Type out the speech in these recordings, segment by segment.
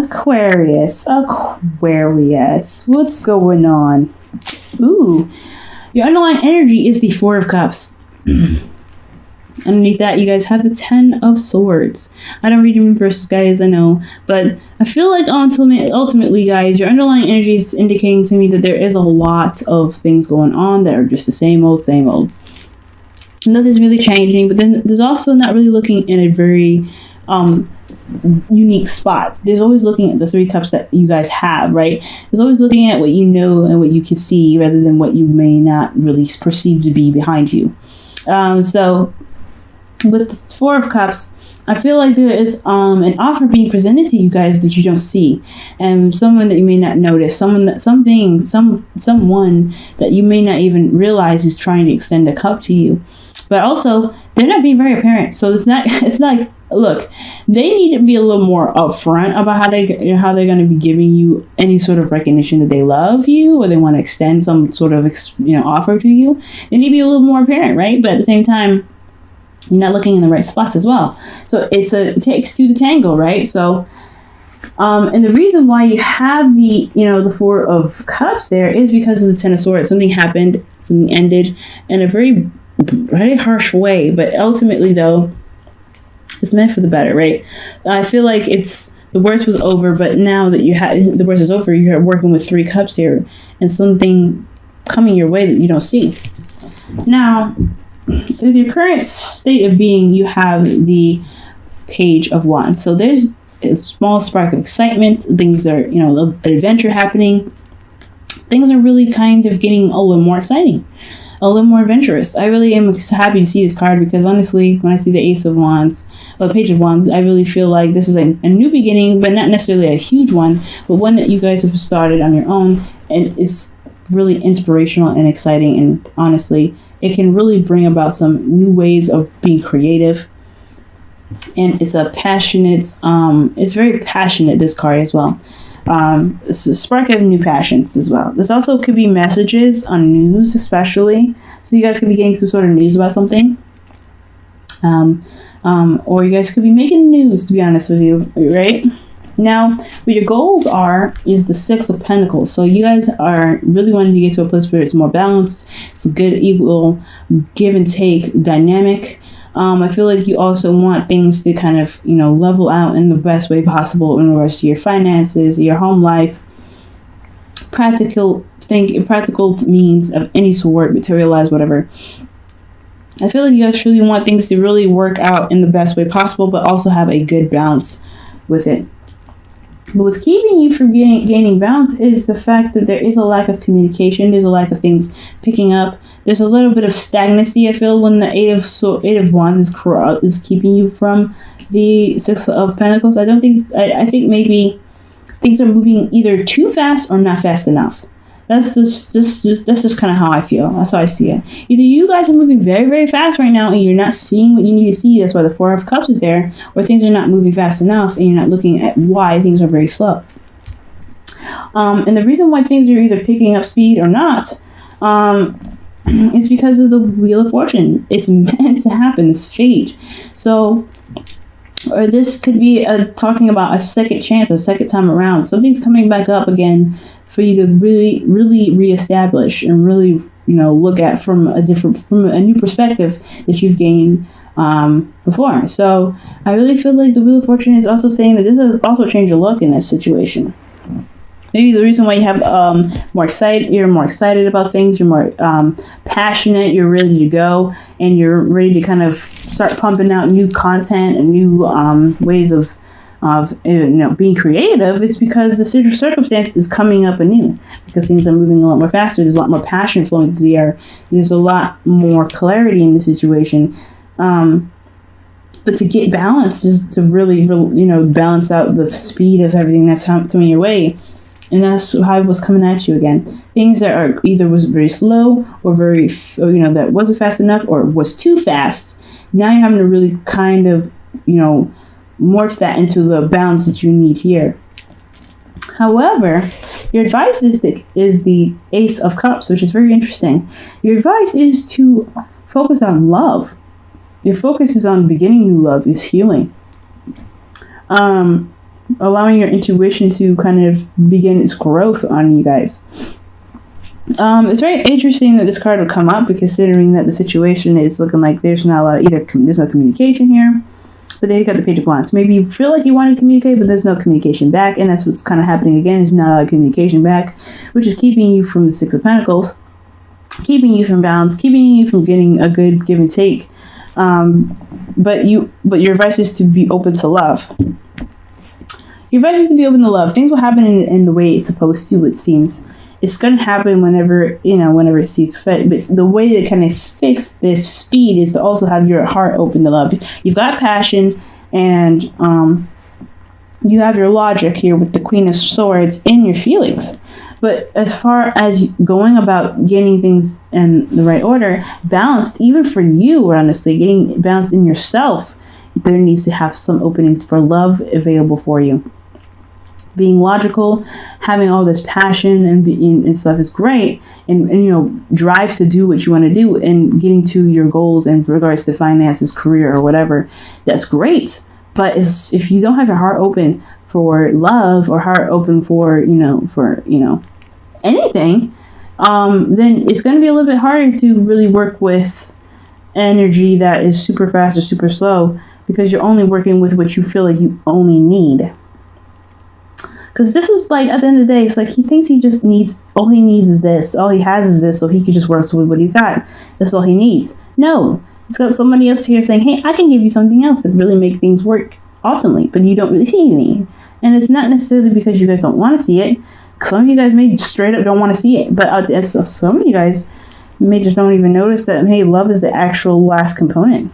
Aquarius. What's going on? Ooh, your underlying energy is the Four of Cups. Underneath that, you guys have the Ten of Swords. I don't read in reverse, guys, I know. But I feel like ultimately, guys, your underlying energy is indicating to me that there is a lot of things going on that are just the same old, same old. Nothing's really changing, but then there's also not really looking in a very unique spot. There's always looking at the Three Cups that you guys have, right? There's always looking at what you know and what you can see rather than what you may not really perceive to be behind you. So with the Four of Cups, I feel like there is an offer being presented to you guys that you don't see, and someone that you may not notice, someone that you may not even realize is trying to extend a cup to you. But also, they're not being very apparent. So it's like, look, they need to be a little more upfront about how they're going to be giving you any sort of recognition that they love you or they want to extend some sort of offer to you. They need to be a little more apparent, right? But at the same time, you're not looking in the right spots as well. So it takes two to tango, right? So, and the reason why you have the Four of Cups there is because of the Ten of Swords. Something happened, something ended in a very harsh way, but ultimately though it's meant for the better, right? I feel like the worst was over, but now that the worst is over, you're working with Three Cups here and something coming your way that you don't see. Now, with your current state of being, you have the Page of Wands. So there's a small spark of excitement. Things are, an adventure happening. Things are really kind of getting a little more exciting, a little more adventurous. I really am happy to see this card because honestly, when I see the Ace of Wands or the Page of Wands, I really feel like this is a new beginning, but not necessarily a huge one, but one that you guys have started on your own, and it's really inspirational and exciting. And honestly, it can really bring about some new ways of being creative. And it's a passionate, it's very passionate, this card as well. It's a spark of new passions as well. This also could be messages on news, especially. So you guys could be getting some sort of news about something. Or you guys could be making news, to be honest with you, right? Now, what your goals is the Six of Pentacles. So you guys are really wanting to get to a place where it's more balanced. It's a good, equal, give and take dynamic. I feel like you also want things to kind of, level out in the best way possible in regards to your finances, your home life, practical means of any sort, materialize, whatever. I feel like you guys really want things to really work out in the best way possible, but also have a good balance with it. But what's keeping you from gaining balance is the fact that there is a lack of communication. There's a lack of things picking up. There's a little bit of stagnancy, I feel, when the Eight of Wands is keeping you from the Six of Pentacles. I think maybe things are moving either too fast or not fast enough. That's just kind of how I feel. That's how I see it. Either you guys are moving very, very fast right now and you're not seeing what you need to see. That's why the Four of Cups is there. Or things are not moving fast enough and you're not looking at why things are very slow. And the reason why things are either picking up speed or not is because of the Wheel of Fortune. It's meant to happen. It's fate. So, or this could be talking about a second chance, a second time around. Something's coming back up again for you to really, really reestablish and really, look at from a new perspective that you've gained before. So I really feel like the Wheel of Fortune is also saying that this will also change your look in this situation. Maybe the reason why you have you're more excited about things, you're more passionate, you're ready to go, and you're ready to kind of start pumping out new content and new ways of being creative. It's because the circumstance is coming up anew, because things are moving a lot more faster. There's a lot more passion flowing through the air. There's a lot more clarity in the situation. But to get balance is to really, balance out the speed of everything that's coming your way. And that's how it was coming at you again. Things that are either was very slow or very, that wasn't fast enough or was too fast. Now you're having to really kind of, morph that into the balance that you need here. However, your advice is the Ace of Cups, which is very interesting. Your advice is to focus on love. Your focus is on beginning new love, is healing. allowing your intuition to kind of begin its growth on you guys. It's very interesting that this card would come up, considering that the situation is looking like there's not a lot of there's no communication here. But then you got the Page of Wands. Maybe you feel like you want to communicate, but there's no communication back, and that's what's kind of happening again. There's not a lot of communication back, which is keeping you from the Six of Pentacles, keeping you from balance, keeping you from getting a good give and take. But your advice is to be open to love. Your advice is to be open to love. Things will happen in the way it's supposed to, it seems. It's going to happen whenever it sees fit. But the way to kind of fix this speed is to also have your heart open to love. You've got passion, and you have your logic here with the Queen of Swords in your feelings. But as far as going about getting things in the right order, balanced, even for you, honestly, getting balanced in yourself, there needs to have some openings for love available for you. Being logical, having all this passion and stuff is great, and drive to do what you want to do and getting to your goals in regards to finances, career, or whatever. That's great, but if you don't have your heart open for love or heart open for anything, then it's going to be a little bit harder to really work with energy that is super fast or super slow, because you're only working with what you feel like you only need. Because this is like, at the end of the day, it's like he thinks all he needs is this. All he has is this, so he can just work with what he got. That's all he needs. No, he's got somebody else here saying, hey, I can give you something else that really make things work awesomely, but you don't really see any. And it's not necessarily because you guys don't want to see it. Some of you guys may straight up don't want to see it, but some of you guys may just don't even notice that, hey, love is the actual last component.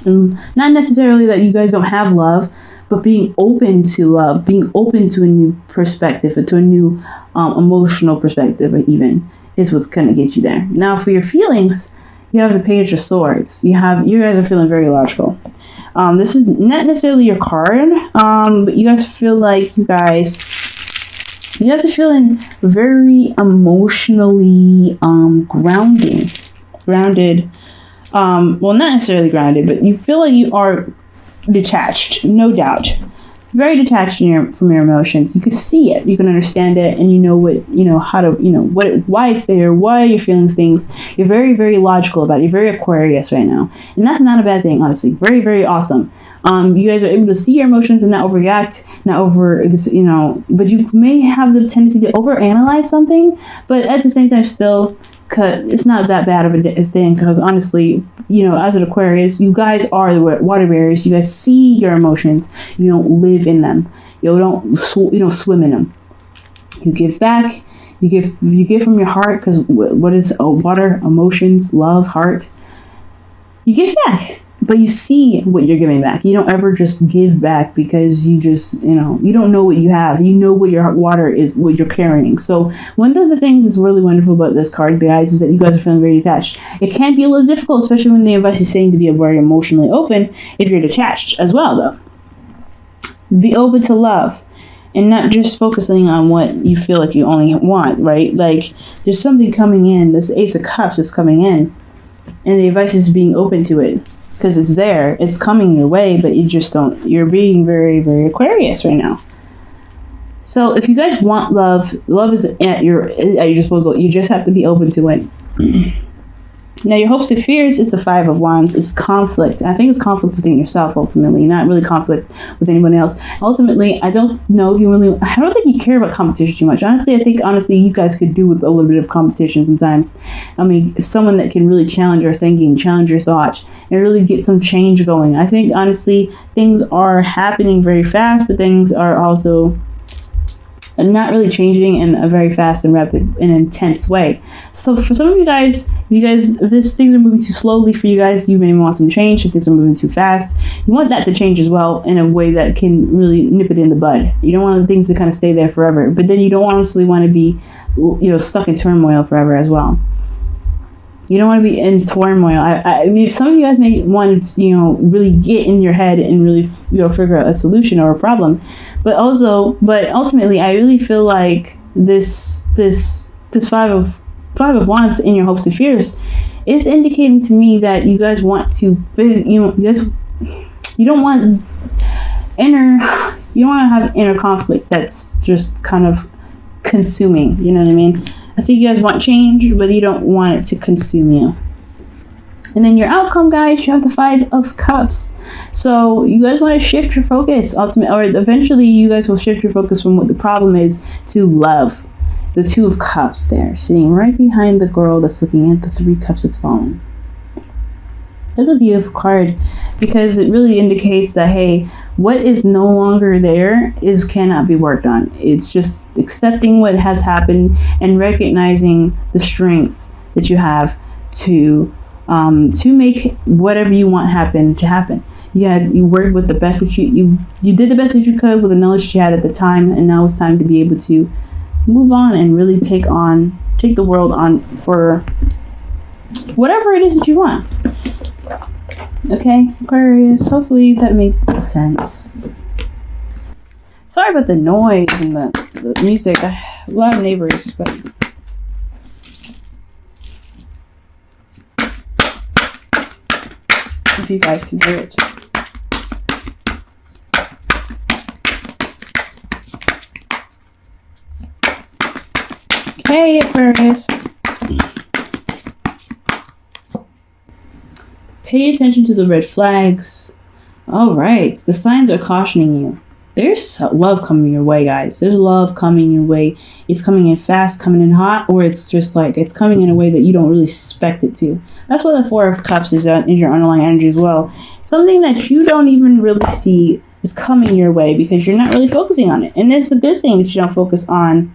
And not necessarily that you guys don't have love, but being open to love, being open to a new perspective, to a new emotional perspective, even, is what's going to get you there. Now, for your feelings, you have the Page of Swords. You guys are feeling very logical. This is not necessarily your card, but you guys feel like you guys are feeling very emotionally grounded. Well, not necessarily grounded, but you feel like you are detached, no doubt. Very detached from your emotions. You can see it, you can understand it, and you know why it's there, why you're feeling things. You're very, very logical about it. You're very Aquarius right now, and that's not a bad thing, honestly. Very, very awesome. You guys are able to see your emotions and not overreact, but you may have the tendency to overanalyze something, but at the same time, still, it's not that bad of a thing, because honestly, as an Aquarius, you guys are the water bearers. You guys see your emotions. You don't live in them. You don't swim in them. You give back. You give from your heart, because what is water? Emotions, love, heart. You give back, but you see what you're giving back. You don't ever just give back because you just, you don't know what you have. You know what your water is, what you're carrying. So one of the things that's really wonderful about this card, guys, is that you guys are feeling very detached. It can be a little difficult, especially when the advice is saying to be very emotionally open, if you're detached as well, though. Be open to love and not just focusing on what you feel like you only want, right? Like, there's something coming in. This Ace of Cups is coming in, and the advice is being open to it. Because it's there, it's coming your way, but you're being very, very Aquarius right now. So if you guys want love is at your disposal. You just have to be open to it. Now, your hopes and fears is the Five of Wands. It's conflict. I think it's conflict within yourself, ultimately, not really conflict with anyone else. Ultimately, I don't think you care about competition too much. Honestly, I think you guys could do with a little bit of competition sometimes. I mean, someone that can really challenge your thinking, challenge your thoughts, and really get some change going. I think, honestly, things are happening very fast, but things are also not really changing in a very fast and rapid and intense way. So for some of you guys, if things are moving too slowly for you guys, you may want some change. If things are moving too fast, you want that to change as well in a way that can really nip it in the bud. You don't want things to kind of stay there forever, but then you don't honestly want to be, stuck in turmoil forever as well. You don't want to be in turmoil. I mean, some of you guys may want to, really get in your head and really, figure out a solution or a problem. But ultimately, I really feel like this Five of Wands in your hopes and fears is indicating to me that you guys want to, you don't want You don't want to have inner conflict that's just kind of consuming. You know what I mean? I think you guys want change, but you don't want it to consume you. And then your outcome, guys, you have the 5 of Cups. So you guys want to shift your focus, ultimately, or eventually you guys will shift your focus from what the problem is to love. The 2 of Cups there, sitting right behind the girl that's looking at the 3 cups that's fallen. That's a beautiful card because it really indicates that, hey, what is no longer there cannot be worked on. It's just accepting what has happened and recognizing the strengths that you have to make whatever you want happen to happen. You worked with the best that you did the best that you could with the knowledge that you had at the time, and now it's time to be able to move on and really take the world on for whatever it is that you want. Okay, Aquarius, hopefully that makes sense. Sorry about the noise and the music. I have a lot of neighbors, but if you guys can hear it. Okay, Aquarius. Pay attention to the red flags. All right, the signs are cautioning you. There's love coming your way, guys. There's love coming your way. It's coming in fast, coming in hot, or it's just like it's coming in a way that you don't really expect it to. That's what the 4 of Cups is in your underlying energy as well. Something that you don't even really see is coming your way because you're not really focusing on it. And it's a good thing that you don't focus on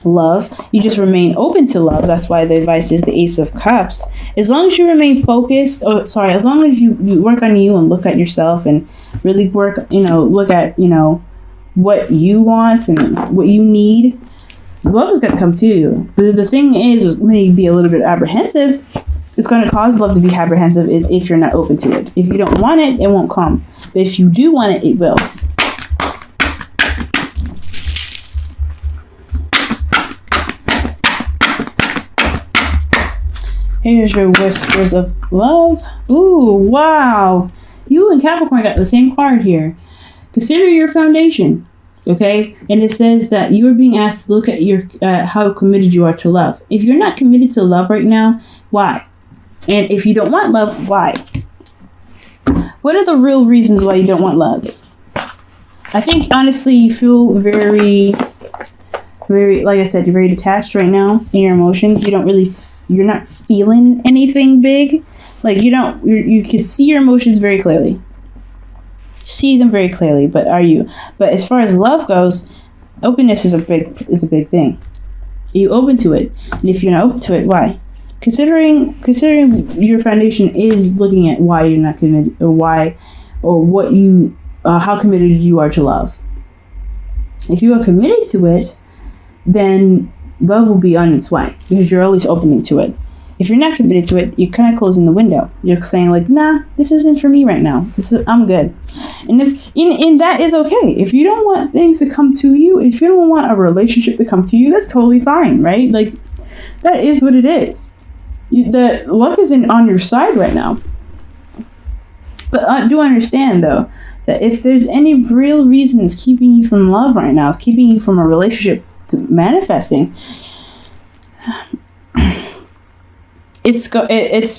love. You just remain open to love. That's why the advice is the Ace of Cups. As long as you remain focused, as long as you work on you and look at yourself and really work, look at, what you want and what you need, love is going to come to you. But the thing is going to be a little bit apprehensive. It's going to cause love to be apprehensive is if you're not open to it. If you don't want it, it won't come. But if you do want it, it will. Here's your whispers of love. Ooh, wow. You and Capricorn got the same card here. Consider your foundation, okay? And it says that you are being asked to look at how committed you are to love. If you're not committed to love right now, why? And if you don't want love, why? What are the real reasons why you don't want love? I think, honestly, you feel very, very, like I said, you're very detached right now in your emotions. You're not feeling anything big. Like you can see your emotions very clearly. See them very clearly, but as far as love goes, openness is a big thing. Are you open to it? And if you're not open to it, why? Considering your foundation is looking at why you're not committed how committed you are to love. If you are committed to it, then love will be on its way because you're always opening to it. If you're not committed to it, you're kind of closing the window. You're saying like, nah, this isn't for me right now. I'm good. And that is okay. If you don't want things to come to you, if you don't want a relationship to come to you, that's totally fine, right? Like that is what it is. The luck isn't on your side right now. But I do understand though that if there's any real reasons keeping you from love right now, keeping you from a relationship to manifesting, it's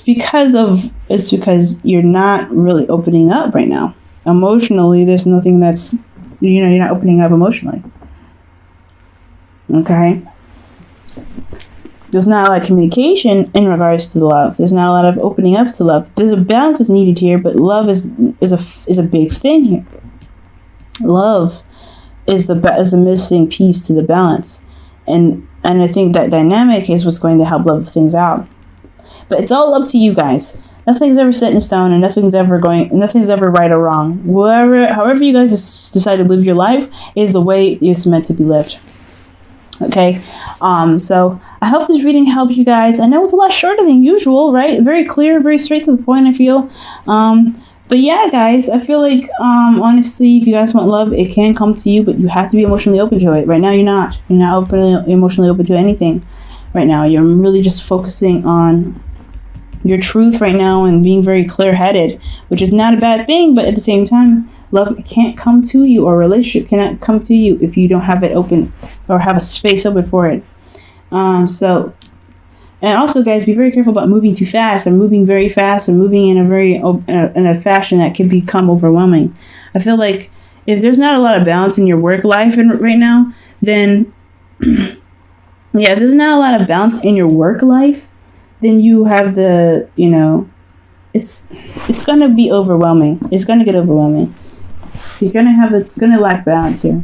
because you're not really opening up right now emotionally. There's nothing that's you're not opening up emotionally. Okay, there's not a lot of communication in regards to love. There's not a lot of opening up to love. There's a balance that's needed here, but love is a big thing here. Love is the missing piece to the balance, and I think that dynamic is what's going to help level things out. But it's all up to you guys. Nothing's ever set in stone, and nothing's ever right or wrong. However you guys decide to live your life is the way it's meant to be lived. Okay, so I hope this reading helps you guys. I know it's a lot shorter than usual, right? Very clear, very straight to the point, I feel. But yeah, guys, I feel like, honestly, if you guys want love, it can come to you, but you have to be emotionally open to it. Right now, you're not. You're not emotionally open to anything right now. You're really just focusing on your truth right now and being very clear-headed, which is not a bad thing, but at the same time, Love can't come to you, or a relationship cannot come to you if you don't have it open or have a space open for it. So, and also, guys, be very careful about moving too fast and moving very fast and moving in a very in a fashion that can become overwhelming. I feel like if there's not a lot of balance in your work life right now, then yeah, if there's not a lot of balance in your work life, then you have the, it's gonna be overwhelming. It's gonna get overwhelming. It's gonna lack balance here.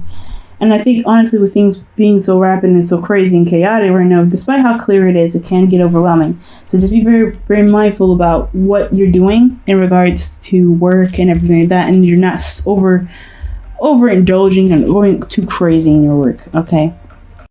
And I think, honestly, with things being so rapid and so crazy and chaotic right now, despite how clear it is, it can get overwhelming. So just be very, very mindful about what you're doing in regards to work and everything like that, and you're not overindulging and going too crazy in your work, okay?